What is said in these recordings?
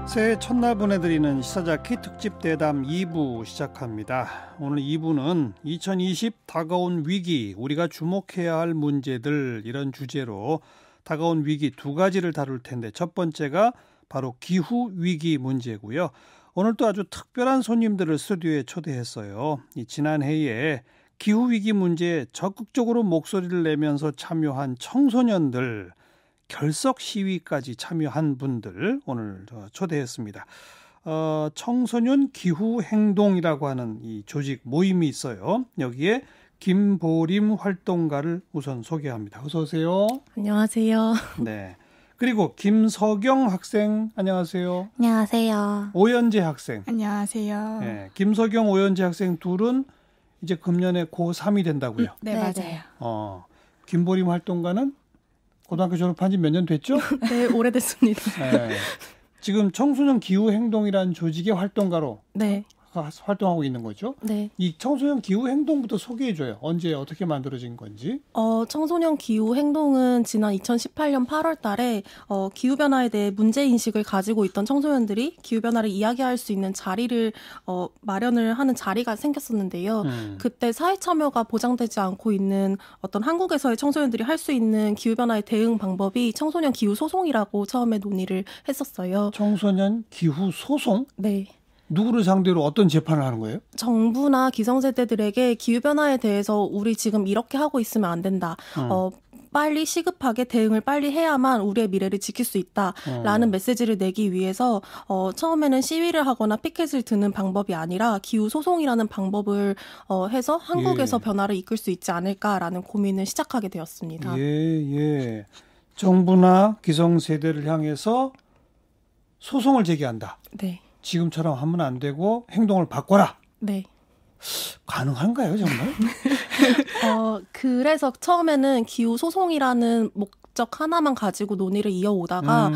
새해 첫날 보내드리는 시사자키 특집 대담 2부 시작합니다. 오늘 2부는 2020 다가온 위기, 우리가 주목해야 할 문제들, 이런 주제로 다가온 위기 두 가지를 다룰 텐데, 첫 번째가 바로 기후위기 문제고요. 오늘 또 아주 특별한 손님들을 스튜디오에 초대했어요. 지난해에 기후위기 문제에 적극적으로 목소리를 내면서 참여한 청소년들, 결석 시위까지 참여한 분들 오늘 초대했습니다. 청소년 기후행동이라고 하는 이 조직 모임이 있어요. 여기에 김보림 활동가를 우선 소개합니다. 어서 오세요. 안녕하세요. 네. 그리고 김석영 학생, 안녕하세요. 안녕하세요. 오연재 학생. 안녕하세요. 네. 김석영, 오연재 학생 둘은 이제 금년에 고3이 된다고요. 네, 맞아요. 김보림 활동가는 고등학교 졸업한 지 몇 년 됐죠? 네, 오래됐습니다. 네. 지금 청소년 기후행동이라는 조직의 활동가로 네. 활동하고 있는 거죠? 네. 이 청소년 기후행동부터 소개해줘요. 언제 어떻게 만들어진 건지? 청소년 기후행동은 지난 2018년 8월 달에 기후변화에 대해 문제인식을 가지고 있던 청소년들이 기후변화를 이야기할 수 있는 자리를 마련을 하는 자리가 생겼었는데요. 그때 사회 참여가 보장되지 않고 있는 어떤 한국에서의 청소년들이 할 수 있는 기후변화에 대응 방법이 청소년 기후소송이라고 처음에 논의를 했었어요. 청소년 기후소송? 네. 누구를 상대로 어떤 재판을 하는 거예요? 정부나 기성세대들에게 기후변화에 대해서 우리 지금 이렇게 하고 있으면 안 된다. 빨리 시급하게 대응을 빨리 해야만 우리의 미래를 지킬 수 있다라는 메시지를 내기 위해서 처음에는 시위를 하거나 피켓을 드는 방법이 아니라 기후소송이라는 방법을 해서 한국에서 변화를 이끌 수 있지 않을까라는 고민을 시작하게 되었습니다. 예. 정부나 기성세대를 향해서 소송을 제기한다. 네. 지금처럼 하면 안 되고 행동을 바꿔라. 네. 가능한가요, 정말? 그래서 처음에는 기후소송이라는 목적 하나만 가지고 논의를 이어오다가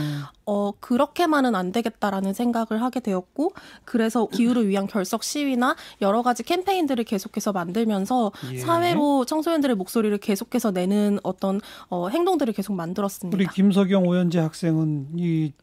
그렇게만은 안 되겠다라는 생각을 하게 되었고, 그래서 기후를 위한 결석 시위나 여러 가지 캠페인들을 계속해서 만들면서 사회로 청소년들의 목소리를 계속해서 내는 어떤 행동들을 계속 만들었습니다. 우리 김석영, 오연재 학생은 이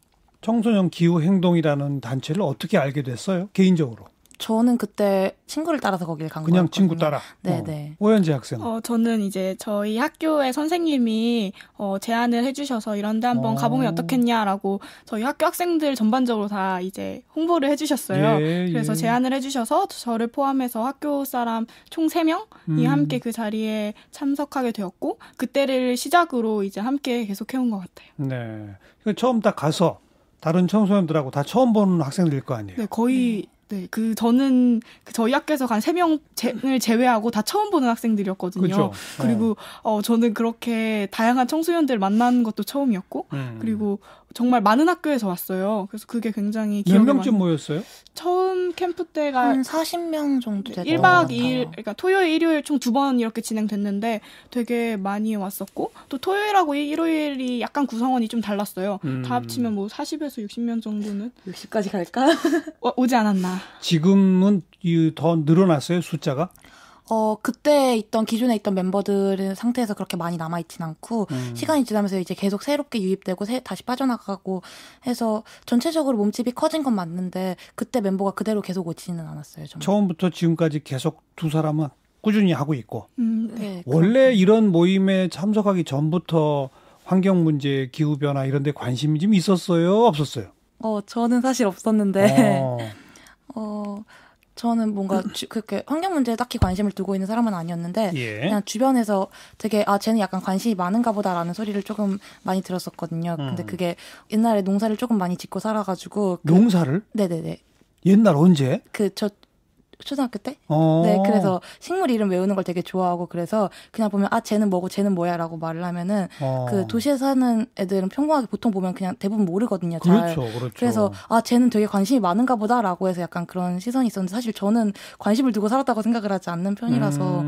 청소년 기후행동이라는 단체를 어떻게 알게 됐어요? 개인적으로? 저는 그때 친구를 따라서 거길 간 거예요. 그냥 친구 따라? 네네. 오연재 학생은? 저는 이제 저희 학교의 선생님이 제안을 해주셔서 이런데 한번 가보면 어떻겠냐라고 저희 학교 학생들 전반적으로 다 이제 홍보를 해주셨어요. 그래서 제안을 해주셔서 저를 포함해서 학교 사람 총 3명이 함께 그 자리에 참석하게 되었고, 그때를 시작으로 이제 함께 계속 해온 것 같아요. 네. 처음 딱 가서 다른 청소년들하고 다 처음 보는 학생들일 거 아니에요? 네, 거의. 네, 저는 저희 학교에서 간 3명을 제외하고 다 처음 보는 학생들이었거든요. 그렇죠. 그리고 저는 그렇게 다양한 청소년들 만나는 것도 처음이었고, 그리고 정말 많은 학교에서 왔어요. 그래서 그게 굉장히 기억에 몇 명쯤 모였어요? 처음 캠프 때가 한 40명 정도 됐던 1박 2일, 그러니까 토요일, 일요일 총 2번 이렇게 진행됐는데 되게 많이 왔었고, 또 토요일하고 일요일이 약간 구성원이 좀 달랐어요. 다 합치면 뭐 40에서 60명 정도는 60까지 갈까? 오지 않았나. 지금은 더 늘어났어요, 숫자가? 그때 기존에 있던 멤버들 상태에서 그렇게 많이 남아있진 않고, 시간이 지나면서 이제 계속 새롭게 유입되고, 다시 빠져나가고 해서 전체적으로 몸집이 커진 건 맞는데, 그때 멤버가 그대로 계속 오지는 않았어요. 정말. 처음부터 지금까지 계속 두 사람은 꾸준히 하고 있고. 네, 원래 이런 모임에 참석하기 전부터 환경 문제, 기후변화 이런 데 관심이 좀 있었어요? 없었어요? 저는 사실 없었는데, 저는 뭔가 그렇게 환경 문제에 딱히 관심을 두고 있는 사람은 아니었는데 그냥 주변에서 되게 쟤는 약간 관심이 많은가 보다라는 소리를 조금 많이 들었었거든요. 근데 그게 옛날에 농사를 조금 많이 짓고 살아가지고 농사를? 네네네. 옛날 언제? 저 초등학교 때? 네, 그래서 식물 이름 외우는 걸 되게 좋아하고, 그래서 그냥 보면 쟤는 뭐고 쟤는 뭐야라고 말을 하면은 그 도시에 사는 애들은 평범하게 보통 보면 그냥 대부분 모르거든요. 잘. 그렇죠. 그래서 쟤는 되게 관심이 많은가 보다라고 해서 약간 그런 시선이 있었는데, 사실 저는 관심을 두고 살았다고 생각을 하지 않는 편이라서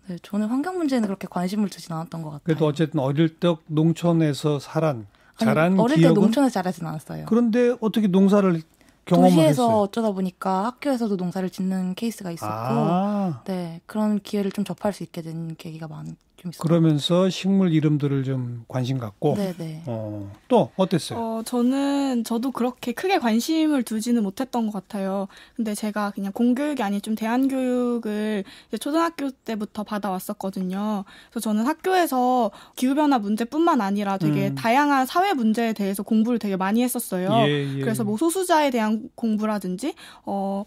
네, 저는 환경 문제에는 그렇게 관심을 두진 않았던 것 같아요. 그래도 어쨌든 어릴 때 농촌에서 자란 기억은? 어릴 때 농촌에서 자라진 않았어요. 그런데 어떻게 농사를 경험을 도시에서 했어요? 어쩌다 보니까 학교에서도 농사를 짓는 케이스가 있었고, 네, 그런 기회를 좀 접할 수 있게 된 계기가 좀 있어요. 그러면서 식물 이름들을 좀 관심 갖고. 네네. 또 어땠어요? 저도 그렇게 크게 관심을 두지는 못했던 것 같아요. 근데 제가 그냥 공교육이 아닌 좀 대안교육을 이제 초등학교 때부터 받아왔었거든요. 그래서 저는 학교에서 기후변화 문제뿐만 아니라 되게 다양한 사회 문제에 대해서 공부를 되게 많이 했었어요. 그래서 뭐 소수자에 대한 공부라든지, 뭐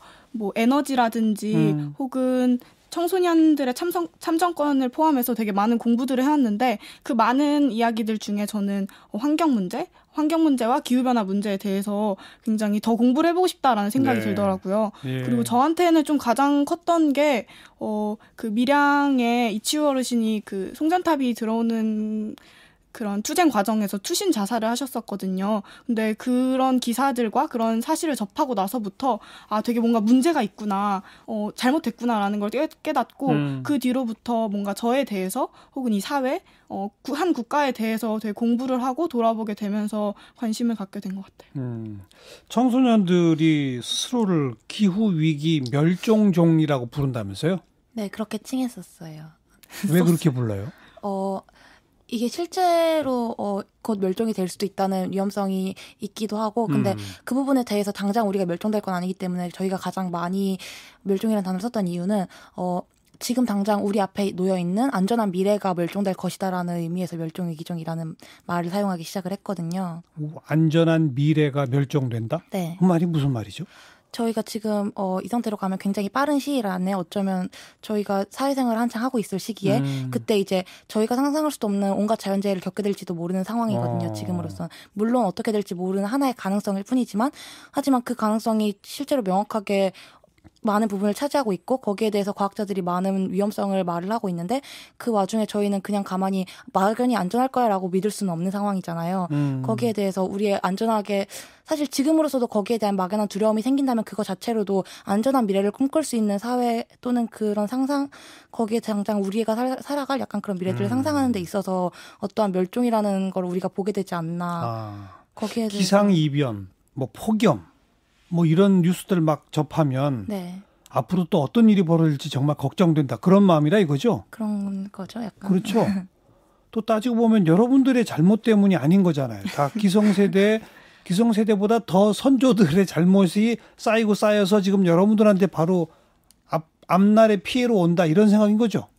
에너지라든지 혹은 청소년들의 참정권을 포함해서 되게 많은 공부들을 해왔는데 그 많은 이야기들 중에 저는 환경 문제와 기후변화 문제에 대해서 굉장히 더 공부를 해보고 싶다라는 생각이 들더라고요. 그리고 저한테는 좀 가장 컸던 게 그 밀양의 이치우 어르신이 그 송전탑이 들어오는 그런 투쟁 과정에서 투신 자살을 하셨었거든요. 근데 그런 기사들과 그런 사실을 접하고 나서부터 되게 뭔가 문제가 있구나, 잘못됐구나라는 걸 깨닫고 그 뒤로부터 뭔가 저에 대해서 혹은 이 사회, 한 국가에 대해서 되게 공부를 하고 돌아보게 되면서 관심을 갖게 된 것 같아요. 청소년들이 스스로를 기후위기 멸종종이라고 부른다면서요? 네, 그렇게 칭했었어요. 왜 그렇게 불러요? 이게 실제로 곧 멸종이 될 수도 있다는 위험성이 있기도 하고 근데 그 부분에 대해서 당장 우리가 멸종될 건 아니기 때문에 저희가 가장 많이 멸종이라는 단어를 썼던 이유는 지금 당장 우리 앞에 놓여있는 안전한 미래가 멸종될 것이다라는 의미에서 멸종위기종이라는 말을 사용하기 시작을 했거든요. 안전한 미래가 멸종된다? 네. 그 말이 무슨 말이죠? 저희가 지금 이 상태로 가면 굉장히 빠른 시일 안에 어쩌면 저희가 사회생활을 한창 하고 있을 시기에 그때 이제 저희가 상상할 수도 없는 온갖 자연재해를 겪게 될지도 모르는 상황이거든요. 지금으로서는. 물론 어떻게 될지 모르는 하나의 가능성일 뿐이지만 하지만 그 가능성이 실제로 명확하게 많은 부분을 차지하고 있고 거기에 대해서 과학자들이 많은 위험성을 말을 하고 있는데 그 와중에 저희는 그냥 가만히 막연히 안전할 거야 라고 믿을 수는 없는 상황이잖아요. 거기에 대해서 우리의 안전하게 사실 지금으로서도 거기에 대한 막연한 두려움이 생긴다면 그거 자체로도 안전한 미래를 꿈꿀 수 있는 사회 또는 그런 상상 거기에 당장 우리가 살아갈 약간 그런 미래들을 상상하는 데 있어서 어떠한 멸종이라는 걸 우리가 보게 되지 않나. 거기에 대해서 기상이변, 뭐 폭염 뭐 이런 뉴스들 막 접하면 네. 앞으로 또 어떤 일이 벌어질지 정말 걱정된다. 그런 마음이라 이거죠? 그런 거죠. 약간. 그렇죠. 또 따지고 보면 여러분들의 잘못 때문이 아닌 거잖아요. 다 기성세대보다 더 선조들의 잘못이 쌓여서 지금 여러분들한테 바로 앞날의 피해로 온다 이런 생각인 거죠?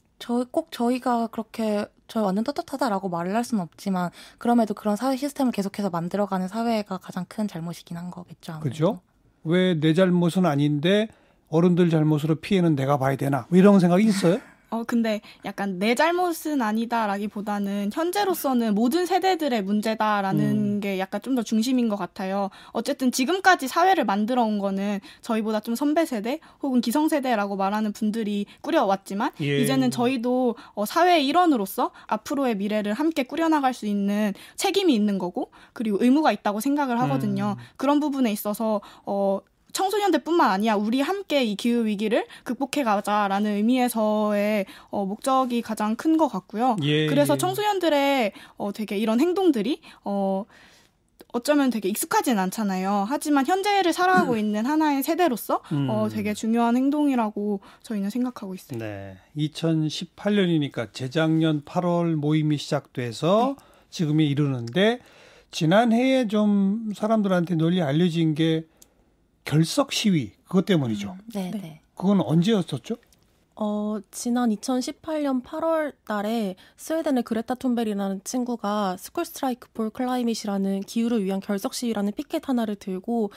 저희가 그렇게 저 완전 떳떳하다라고 말을 할 수는 없지만 그럼에도 그런 사회 시스템을 계속해서 만들어가는 사회가 가장 큰 잘못이긴 한 거겠죠. 아무래도. 그렇죠. 왜 내 잘못은 아닌데 어른들 잘못으로 피해는 내가 봐야 되나 뭐 이런 생각이 있어요? 근데 약간 내 잘못은 아니다라기보다는 현재로서는 모든 세대들의 문제다라는 게 약간 좀 더 중심인 것 같아요. 어쨌든 지금까지 사회를 만들어 온 거는 저희보다 좀 선배 세대 혹은 기성 세대라고 말하는 분들이 꾸려왔지만 이제는 저희도 사회의 일원으로서 앞으로의 미래를 함께 꾸려나갈 수 있는 책임이 있는 거고 그리고 의무가 있다고 생각을 하거든요. 그런 부분에 있어서 청소년들뿐만 아니야 우리 함께 이 기후 위기를 극복해 가자라는 의미에서의 목적이 가장 큰 것 같고요. 그래서 청소년들의 되게 이런 행동들이 어쩌면 되게 익숙하진 않잖아요. 하지만 현재를 살아가고 있는 하나의 세대로서 되게 중요한 행동이라고 저희는 생각하고 있어요. 네, 2018년이니까 재작년 8월 모임이 시작돼서 지금이 이르는데 지난해에 좀 사람들한테 널리 알려진 게 결석 시위 그것 때문이죠. 네. 그건 언제였었죠? 지난 2018년 8월 달에 스웨덴의 그레타 툰베리라는 친구가 스쿨 스트라이크 폴 클라이밋이라는 기후를 위한 결석 시위라는 피켓 하나를 들고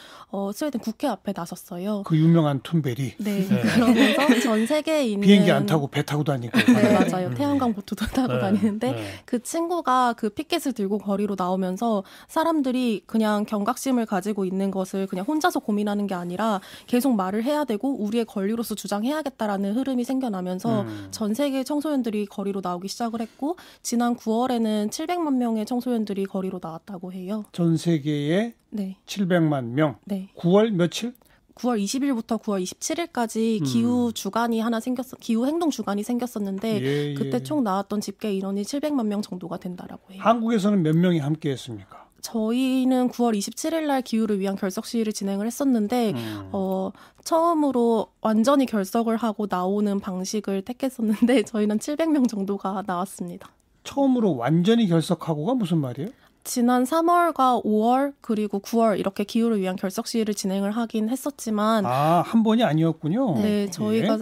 스웨덴 국회 앞에 나섰어요. 그 유명한 툰베리. 네. 그러면서 전 세계에 있는 비행기 안 타고 배 타고 다니고. 네, 맞아요. 태양광 보트도 타고 다니는데 그 친구가 그 피켓을 들고 거리로 나오면서 사람들이 그냥 경각심을 가지고 있는 것을 그냥 혼자서 고민하는 게 아니라 계속 말을 해야 되고 우리의 권리로서 주장해야겠다라는 흐름이 생겨나면서 전 세계 청소년들이 거리로 나오기 시작을 했고 지난 9월에는 700만 명의 청소년들이 거리로 나왔다고 해요. 전 세계에 700만 명. 9월 며칠? 9월 20일부터 9월 27일까지 기후 행동 주간이 생겼었는데 그때 총 나왔던 집계 인원이 700만 명 정도가 된다라고 해요. 한국에서는 몇 명이 함께했습니까? 저희는 9월 27일 날 기후를 위한 결석 시위를 진행을 했었는데 처음으로 완전히 결석을 하고 나오는 방식을 택했었는데 저희는 700명 정도가 나왔습니다. 처음으로 완전히 결석하고가 무슨 말이에요? 지난 3월과 5월 그리고 9월 이렇게 기후를 위한 결석 시위를 진행을 하긴 했었지만 한 번이 아니었군요. 네, 저희가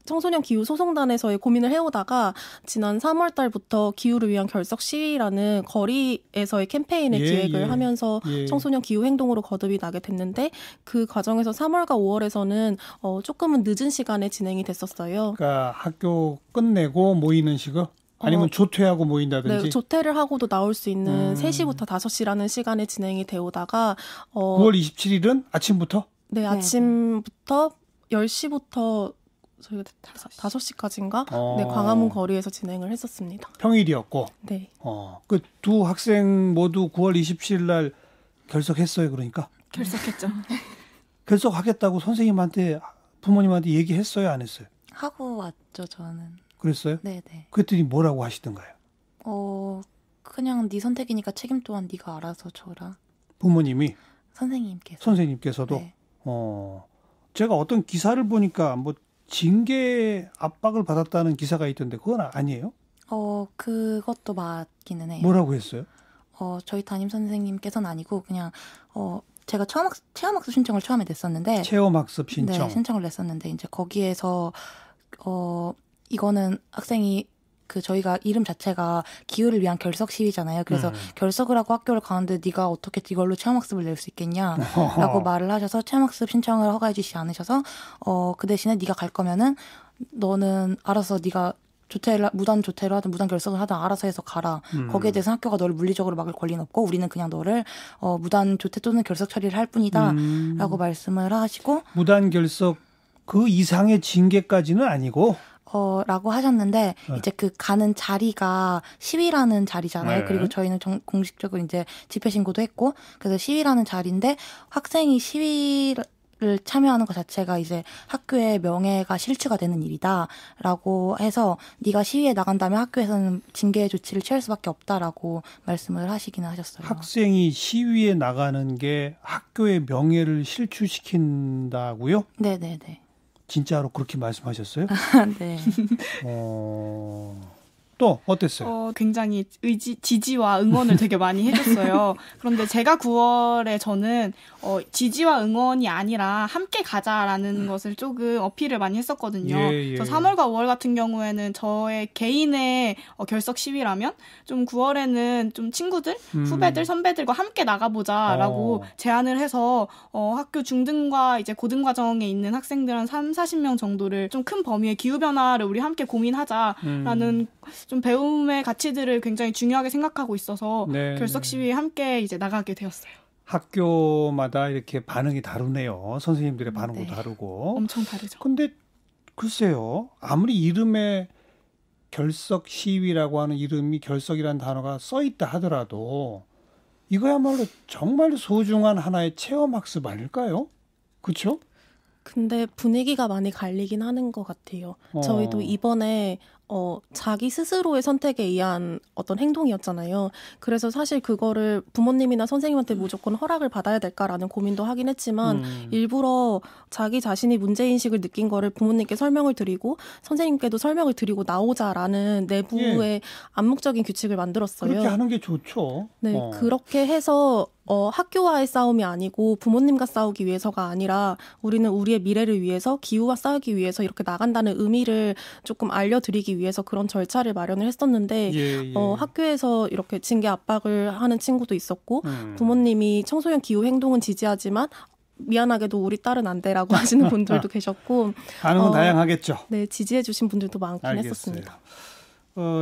청소년 기후 소송단에서의 고민을 해오다가 지난 3월 달부터 기후를 위한 결석 시위라는 거리에서의 캠페인을 기획을 하면서 청소년 기후 행동으로 거듭이 나게 됐는데 그 과정에서 3월과 5월에서는 조금은 늦은 시간에 진행이 됐었어요. 그러니까 학교 끝내고 모이는 식으로? 아니면 조퇴하고 모인다든지? 네, 조퇴를 하고도 나올 수 있는 3시부터 5시라는 시간에 진행이 되오다가 9월 27일은 아침부터? 네, 아침부터 10시부터 저희가 5시까지인가? 네, 광화문 거리에서 진행을 했었습니다. 평일이었고? 네. 그 두 학생 모두 9월 27일 날 결석했어요, 그러니까? 결석했죠. 결석하겠다고 선생님한테, 부모님한테 얘기했어요, 안 했어요? 하고 왔죠, 저는. 그랬어요? 네네. 그랬더니 뭐라고 하시던가요? 그냥 네 선택이니까 책임 또한 네가 알아서 져라. 부모님이? 선생님께서도? 네. 제가 어떤 기사를 보니까 뭐 징계 압박을 받았다는 기사가 있던데 그건 아니에요? 그것도 맞기는 해요. 뭐라고 했어요? 저희 담임 선생님께서는 아니고 그냥 제가 체험학습 신청을 처음에 냈었는데 체험학습 신청. 네, 신청을 냈었는데 이제 거기에서 이거는 학생이 저희가 이름 자체가 기후를 위한 결석 시위잖아요. 그래서 결석을 하고 학교를 가는데 네가 어떻게 이걸로 체험학습을 낼 수 있겠냐라고 말을 하셔서 체험학습 신청을 허가해 주시지 않으셔서 그 대신에 네가 갈 거면은 너는 알아서 네가 무단 조퇴를 하든 무단 결석을 하든 알아서 해서 가라. 거기에 대해서 학교가 너를 물리적으로 막을 권리는 없고 우리는 그냥 너를 무단 조퇴 또는 결석 처리를 할 뿐이다 라고 말씀을 하시고 무단 결석 그 이상의 징계까지는 아니고 라고 하셨는데 이제 그 가는 자리가 시위라는 자리잖아요. 네. 그리고 저희는 공식적으로 이제 집회 신고도 했고 그래서 시위라는 자리인데 학생이 시위를 참여하는 것 자체가 이제 학교의 명예가 실추가 되는 일이다라고 해서 네가 시위에 나간다면 학교에서는 징계 조치를 취할 수밖에 없다라고 말씀을 하시기는 하셨어요. 학생이 시위에 나가는 게 학교의 명예를 실추시킨다고요? 네네네. 진짜로 그렇게 말씀하셨어요? 네. 또 어땠어요? 굉장히 지지와 응원을 되게 많이 해줬어요. 그런데 제가 9월에 저는 지지와 응원이 아니라 함께 가자라는 것을 조금 어필을 많이 했었거든요. 저 3월과 5월 같은 경우에는 저의 개인의 결석 시위라면 좀 9월에는 좀 친구들, 후배들, 선배들과 함께 나가보자라고 제안을 해서 학교 중등과 이제 고등과정에 있는 학생들 한 30-40명 정도를 좀 큰 범위의 기후변화를 우리 함께 고민하자라는 좀 배움의 가치들을 굉장히 중요하게 생각하고 있어서 결석 시위에 함께 이제 나가게 되었어요. 학교마다 이렇게 반응이 다르네요. 선생님들의 반응도 다르고. 엄청 다르죠. 근데 글쎄요. 아무리 이름에 결석 시위라고 하는 이름이 결석이라는 단어가 써있다 하더라도 이거야말로 정말 소중한 하나의 체험학습 아닐까요? 그렇죠? 근데 분위기가 많이 갈리긴 하는 것 같아요. 저희도 이번에 자기 스스로의 선택에 의한 어떤 행동이었잖아요. 그래서 사실 그거를 부모님이나 선생님한테 무조건 허락을 받아야 될까라는 고민도 하긴 했지만 일부러 자기 자신이 문제인식을 느낀 거를 부모님께 설명을 드리고 선생님께도 설명을 드리고 나오자라는 내부의 암묵적인 규칙을 만들었어요. 그렇게 하는 게 좋죠. 네, 그렇게 해서 학교와의 싸움이 아니고 부모님과 싸우기 위해서가 아니라 우리는 우리의 미래를 위해서 기후와 싸우기 위해서 이렇게 나간다는 의미를 조금 알려드리기 위해서 그런 절차를 마련을 했었는데 학교에서 이렇게 징계 압박을 하는 친구도 있었고 부모님이 청소년 기후 행동은 지지하지만 미안하게도 우리 딸은 안 돼라고 하시는 분들도 계셨고 반응은 다양하겠죠. 네, 지지해 주신 분들도 많긴 했었습니다.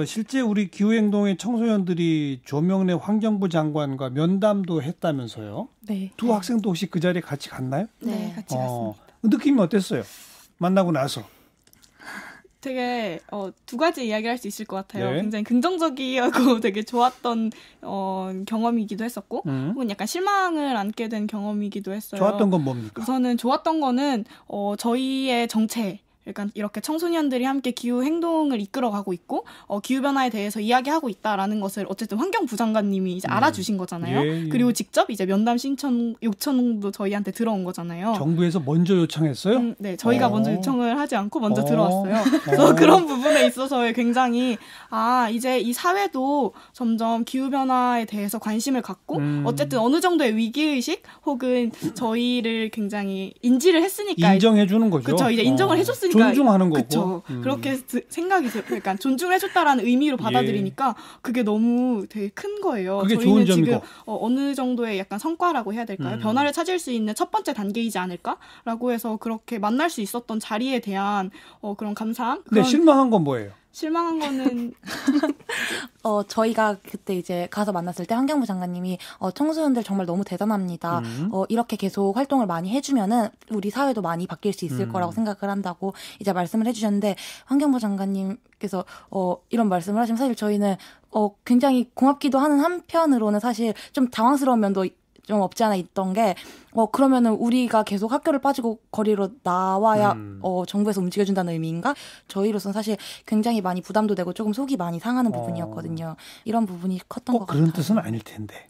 실제 우리 기후행동의 청소년들이 조명래 환경부 장관과 면담도 했다면서요? 네. 두 학생도 혹시 그 자리에 같이 갔나요? 네, 같이 갔습니다. 느낌이 어땠어요? 만나고 나서? 되게 두 가지 이야기를 할 수 있을 것 같아요. 네. 굉장히 긍정적이고 되게 좋았던 경험이기도 했었고 혹은 약간 실망을 안게 된 경험이기도 했어요. 좋았던 건 뭡니까? 우선은 좋았던 거는 저희의 정체 그러니까 이렇게 청소년들이 함께 기후 행동을 이끌어가고 있고 기후 변화에 대해서 이야기하고 있다라는 것을 어쨌든 환경부 장관님이 이제 알아주신 거잖아요. 예. 그리고 직접 이제 면담 신청 요청도 저희한테 들어온 거잖아요. 정부에서 먼저 요청했어요? 네, 저희가 먼저 요청을 하지 않고 먼저 들어왔어요. 그래서 그런 부분에 있어서 굉장히 이제 이 사회도 점점 기후 변화에 대해서 관심을 갖고 어쨌든 어느 정도의 위기의식 혹은 저희를 굉장히 인지를 했으니까 인정해 주는 거죠. 그렇죠. 이제 인정을 해줬으니까 존중하는 거고. 그렇죠. 그렇게 생각이 그러니까 존중을 해줬다라는 의미로 받아들이니까 그게 너무 되게 큰 거예요. 그게 저희는 좋은 점이고. 지금 어느 정도의 약간 성과라고 해야 될까요? 변화를 찾을 수 있는 첫 번째 단계이지 않을까라고 해서 그렇게 만날 수 있었던 자리에 대한 그런 감사함. 근데 실망한 건 뭐예요? 실망한 거는 저희가 그때 이제 가서 만났을 때 환경부 장관님이 청소년들 정말 너무 대단합니다. 이렇게 계속 활동을 많이 해주면은 우리 사회도 많이 바뀔 수 있을 거라고 생각을 한다고 이제 말씀을 해주셨는데 환경부 장관님께서 이런 말씀을 하시면 사실 저희는 굉장히 고맙기도 하는 한편으로는 사실 좀 당황스러운 면도 좀 없지 않아 있던 게 그러면은 우리가 계속 학교를 빠지고 거리로 나와야 정부에서 움직여준다는 의미인가? 저희로서는 사실 굉장히 많이 부담도 되고 조금 속이 많이 상하는 부분이었거든요. 이런 부분이 컸던 것 같아요. 그런 뜻은 아닐 텐데.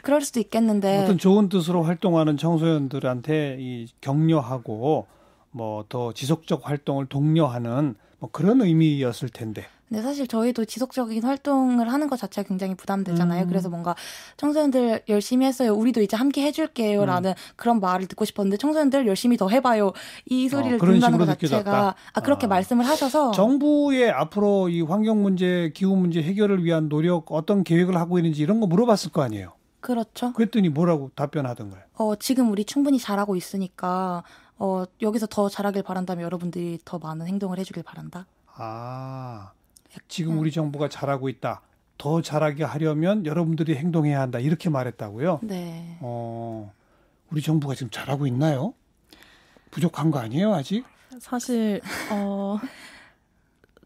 그럴 수도 있겠는데 어떤 좋은 뜻으로 활동하는 청소년들한테 격려하고 뭐 더 지속적 활동을 독려하는 뭐 그런 의미였을 텐데. 근데 사실 저희도 지속적인 활동을 하는 것 자체가 굉장히 부담되잖아요. 그래서 뭔가 청소년들 열심히 했어요. 우리도 이제 함께 해줄게요. 라는 그런 말을 듣고 싶었는데 청소년들 열심히 더 해봐요. 이 소리를 듣는다는 것 자체가 그렇게 말씀을 하셔서 정부의 앞으로 이 환경 문제, 기후 문제 해결을 위한 노력 어떤 계획을 하고 있는지 이런 거 물어봤을 거 아니에요. 그렇죠. 그랬더니 뭐라고 답변하던가요? 지금 우리 충분히 잘하고 있으니까 여기서 더 잘하길 바란다면 여러분들이 더 많은 행동을 해주길 바란다. 지금 우리 정부가 잘하고 있다. 더 잘하게 하려면 여러분들이 행동해야 한다. 이렇게 말했다고요? 네. 우리 정부가 지금 잘하고 있나요? 부족한 거 아니에요, 아직? 사실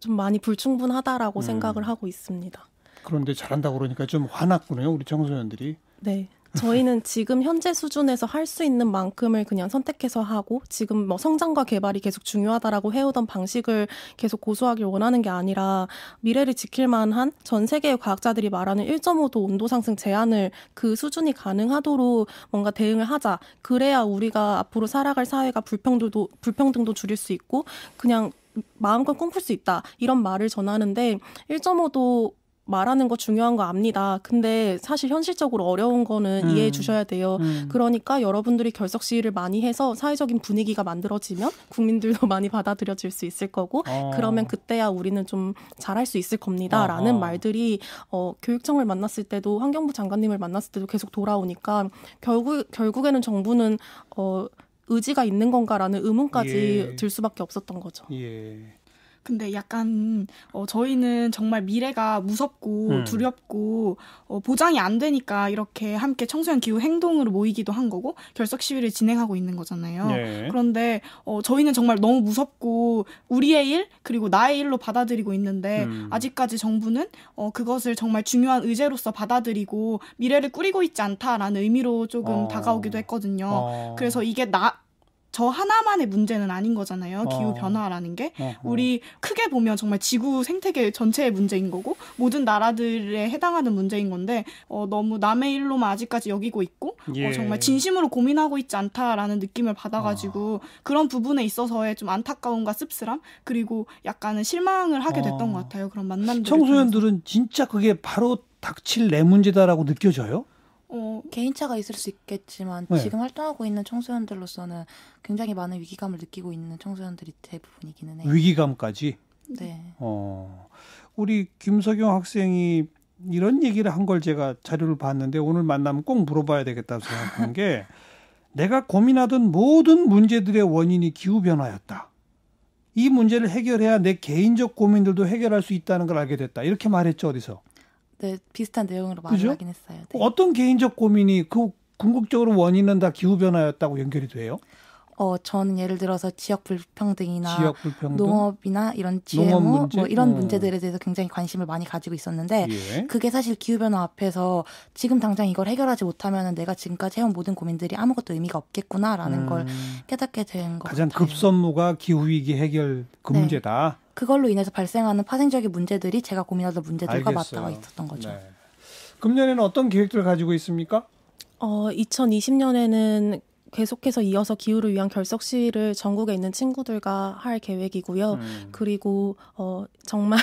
좀 많이 불충분하다라고 생각을 하고 있습니다. 그런데 잘한다고 그러니까 좀 화났군요, 우리 청소년들이. 네. 저희는 지금 현재 수준에서 할 수 있는 만큼을 그냥 선택해서 하고 지금 뭐 성장과 개발이 계속 중요하다라고 해오던 방식을 계속 고수하길 원하는 게 아니라 미래를 지킬 만한 전 세계의 과학자들이 말하는 1.5도 온도 상승 제한을 그 수준이 가능하도록 뭔가 대응을 하자. 그래야 우리가 앞으로 살아갈 사회가 불평등도 줄일 수 있고 그냥 마음껏 꿈꿀 수 있다. 이런 말을 전하는데 1.5도 말하는 거 중요한 거 압니다. 근데 사실 현실적으로 어려운 거는 이해해 주셔야 돼요. 그러니까 여러분들이 결석 시위를 많이 해서 사회적인 분위기가 만들어지면 국민들도 많이 받아들여질 수 있을 거고 그러면 그때야 우리는 좀 잘할 수 있을 겁니다. 라는 말들이 교육청을 만났을 때도 환경부 장관님을 만났을 때도 계속 돌아오니까 결국에는 정부는 의지가 있는 건가라는 의문까지 들 수밖에 없었던 거죠. 근데 약간 저희는 정말 미래가 무섭고 두렵고 보장이 안 되니까 이렇게 함께 청소년 기후 행동으로 모이기도 한 거고 결석 시위를 진행하고 있는 거잖아요. 그런데 저희는 정말 너무 무섭고 우리의 일 그리고 나의 일로 받아들이고 있는데 아직까지 정부는 그것을 정말 중요한 의제로서 받아들이고 미래를 꾸리고 있지 않다라는 의미로 조금 다가오기도 했거든요. 그래서 이게 저 하나만의 문제는 아닌 거잖아요. 기후 변화라는 게. 우리 크게 보면 정말 지구 생태계 전체의 문제인 거고 모든 나라들에 해당하는 문제인 건데 너무 남의 일로만 아직까지 여기고 있고 정말 진심으로 고민하고 있지 않다라는 느낌을 받아가지고 그런 부분에 있어서의 좀 안타까움과 씁쓸함 그리고 약간은 실망을 하게 됐던 것 같아요. 그런 만남들. 청소년들은 진짜 그게 바로 닥칠 내 문제다라고 느껴져요? 개인차가 있을 수 있겠지만 지금 활동하고 있는 청소년들로서는 굉장히 많은 위기감을 느끼고 있는 청소년들이 대부분이기는 해요. 위기감까지? 네. 우리 김석영 학생이 이런 얘기를 한 걸 제가 자료를 봤는데 오늘 만나면 꼭 물어봐야 되겠다고 생각한 게 내가 고민하던 모든 문제들의 원인이 기후변화였다. 이 문제를 해결해야 내 개인적 고민들도 해결할 수 있다는 걸 알게 됐다. 이렇게 말했죠, 어디서? 네, 비슷한 내용으로 말을 하긴 했어요. 네. 어떤 개인적 고민이 그 궁극적으로 원인은 다 기후변화였다고 연결이 돼요? 저는 예를 들어서 지역 불평등이나 농업이나 이런 GMO 농업 문제? 뭐 이런 문제들에 대해서 굉장히 관심을 많이 가지고 있었는데 예. 그게 사실 기후변화 앞에서 지금 당장 이걸 해결하지 못하면 내가 지금까지 해온 모든 고민들이 아무것도 의미가 없겠구나라는 걸 깨닫게 된 것 같아요. 가장 급선무가 기후위기 해결 그 문제다. 그걸로 인해서 발생하는 파생적인 문제들이 제가 고민하던 문제들과 알겠어요. 맞닿아 있었던 거죠. 네. 금년에는 어떤 계획들을 가지고 있습니까? 2020년에는 계속해서 이어서 기후를 위한 결석 시위를 전국에 있는 친구들과 할 계획이고요. 그리고 정말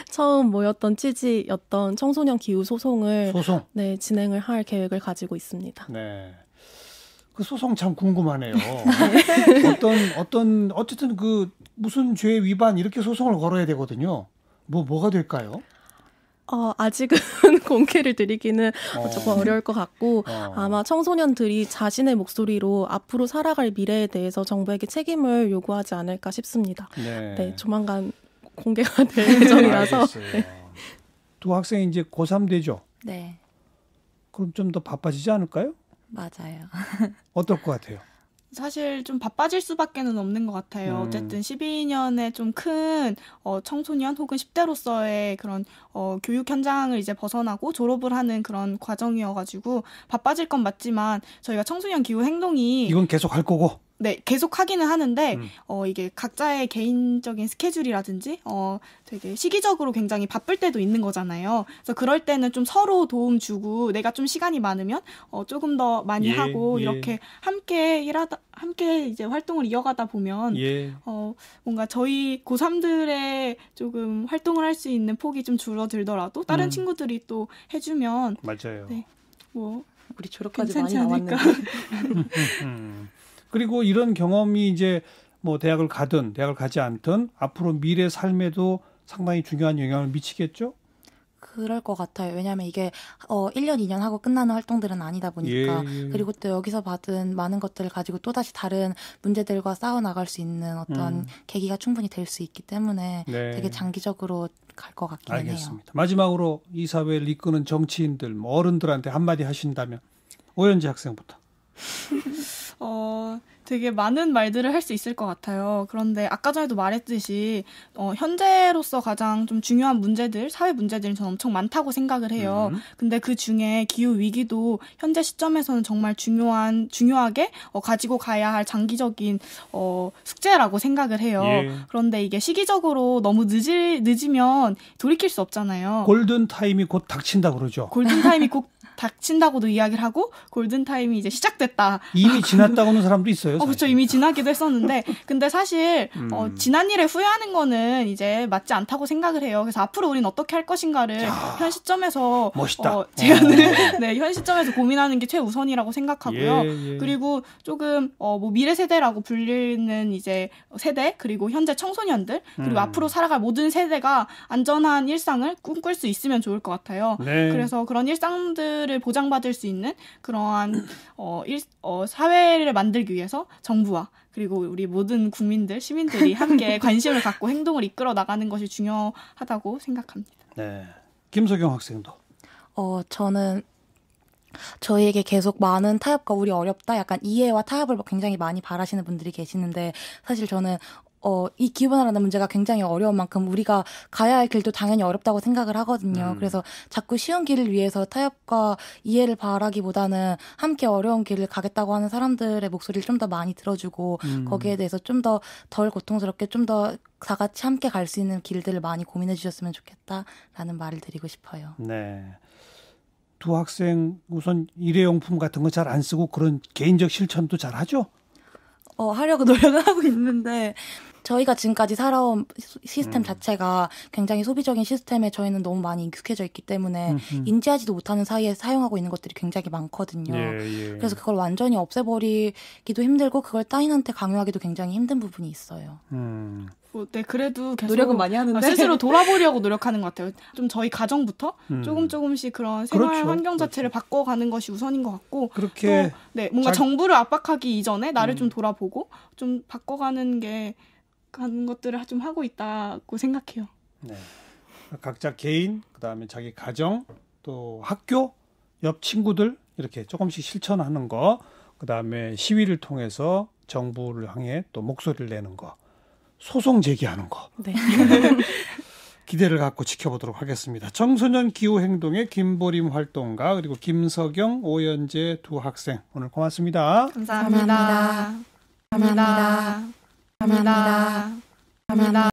처음 모였던 취지였던 청소년 기후 소송을 네, 진행을 할 계획을 가지고 있습니다. 네. 그 소송 참 궁금하네요. 어쨌든 그 무슨 죄 위반 이렇게 소송을 걸어야 되거든요. 뭐가 될까요? 아직은 공개를 드리기는 조금 어려울 것 같고 아마 청소년들이 자신의 목소리로 앞으로 살아갈 미래에 대해서 정부에게 책임을 요구하지 않을까 싶습니다. 네, 조만간 공개가 될 예정이라서. 네. 두 학생이 이제 고3 되죠? 네. 그럼 좀 더 바빠지지 않을까요? 맞아요. 어떨 것 같아요? 사실 좀 바빠질 수밖에는 없는 것 같아요. 어쨌든 12년의 좀 큰 청소년 혹은 10대로서의 그런 교육 현장을 이제 벗어나고 졸업을 하는 그런 과정이어가지고 바빠질 건 맞지만 저희가 청소년 기후 행동이 이건 계속 할 거고. 네, 계속 하기는 하는데 이게 각자의 개인적인 스케줄이라든지 되게 시기적으로 굉장히 바쁠 때도 있는 거잖아요. 그래서 그럴 때는 좀 서로 도움 주고 내가 좀 시간이 많으면 조금 더 많이 하고 이렇게 함께 이제 활동을 이어가다 보면 뭔가 저희 고3들의 조금 활동을 할 수 있는 폭이 좀 줄어들더라도 다른 친구들이 또 해주면 맞아요. 네, 뭐 우리 졸업까지 많이 남았는데. 그리고 이런 경험이 이제 뭐 대학을 가든 대학을 가지 않든 앞으로 미래 삶에도 상당히 중요한 영향을 미치겠죠? 그럴 것 같아요. 왜냐하면 이게 1년, 2년 하고 끝나는 활동들은 아니다 보니까 그리고 또 여기서 받은 많은 것들을 가지고 또다시 다른 문제들과 싸워나갈 수 있는 어떤 계기가 충분히 될 수 있기 때문에 되게 장기적으로 갈 것 같기는 알겠습니다. 마지막으로 이 사회를 이끄는 정치인들, 뭐 어른들한테 한마디 하신다면 오연지 학생부터. 되게 많은 말들을 할 수 있을 것 같아요. 그런데 아까 전에도 말했듯이 현재로서 가장 좀 중요한 문제들, 사회 문제들은 저는 엄청 많다고 생각을 해요. 근데 그 중에 기후 위기도 현재 시점에서는 정말 중요하게 가지고 가야 할 장기적인 숙제라고 생각을 해요. 그런데 이게 시기적으로 너무 늦으면 돌이킬 수 없잖아요. 골든 타임이 곧 닥친다 그러죠. 골든 타임이 곧 닥친다고도 이야기를 하고 골든 타임이 이제 시작됐다. 이미 지났다고 하는 사람도 있어요. 그렇죠. 이미 지나기도 했었는데 근데 사실 지난 일에 후회하는 거는 이제 맞지 않다고 생각을 해요. 그래서 앞으로 우리는 어떻게 할 것인가를 현 시점에서 멋있다. 제안을 네, 현 시점에서 고민하는 게 최우선이라고 생각하고요. 그리고 조금 뭐 미래 세대라고 불리는 이제 세대 그리고 현재 청소년들 그리고 앞으로 살아갈 모든 세대가 안전한 일상을 꿈꿀 수 있으면 좋을 것 같아요. 그래서 그런 일상들을 보장받을 수 있는 그러한 사회를 만들기 위해서 정부와 그리고 우리 모든 국민들, 시민들이 함께 관심을 갖고 행동을 이끌어 나가는 것이 중요하다고 생각합니다. 네, 김석영 학생도. 저는 저희에게 계속 많은 타협과 우리 어렵다, 약간 이해와 타협을 굉장히 많이 바라시는 분들이 계시는데 사실 저는 이 기후변화라는 문제가 굉장히 어려운 만큼 우리가 가야 할 길도 당연히 어렵다고 생각을 하거든요. 그래서 자꾸 쉬운 길을 위해서 타협과 이해를 바라기보다는 함께 어려운 길을 가겠다고 하는 사람들의 목소리를 좀 더 많이 들어주고 거기에 대해서 좀 더 덜 고통스럽게 좀 더 다 같이 함께 갈 수 있는 길들을 많이 고민해 주셨으면 좋겠다라는 말을 드리고 싶어요. 네. 두 학생 우선 일회용품 같은 거 잘 안 쓰고 그런 개인적 실천도 잘 하죠? 하려고 노력을 하고 있는데 저희가 지금까지 살아온 시스템 자체가 굉장히 소비적인 시스템에 저희는 너무 많이 익숙해져 있기 때문에 인지하지도 못하는 사이에 사용하고 있는 것들이 굉장히 많거든요. 그래서 그걸 완전히 없애버리기도 힘들고 그걸 따인한테 강요하기도 굉장히 힘든 부분이 있어요. 네, 그래도 계속 노력은 많이 하는데 스스로 돌아보려고 노력하는 것 같아요. 좀 저희 가정부터 조금씩 그런 생활 환경 자체를 바꿔가는 것이 우선인 것 같고 그렇게 또, 네, 뭔가 정부를 압박하기 이전에 나를 좀 돌아보고 좀 바꿔가는 게 가는 것들을 좀 하고 있다고 생각해요. 네. 각자 개인, 그다음에 자기 가정, 또 학교, 옆 친구들 이렇게 조금씩 실천하는 거, 그다음에 시위를 통해서 정부를 향해 또 목소리를 내는 거, 소송 제기하는 거. 네. 기대를 갖고 지켜보도록 하겠습니다. 청소년 기후행동의 김보림 활동가 그리고 김석영, 오연재 두 학생 오늘 고맙습니다. 감사합니다. 감사합니다. 감사합니다. 감사합니다.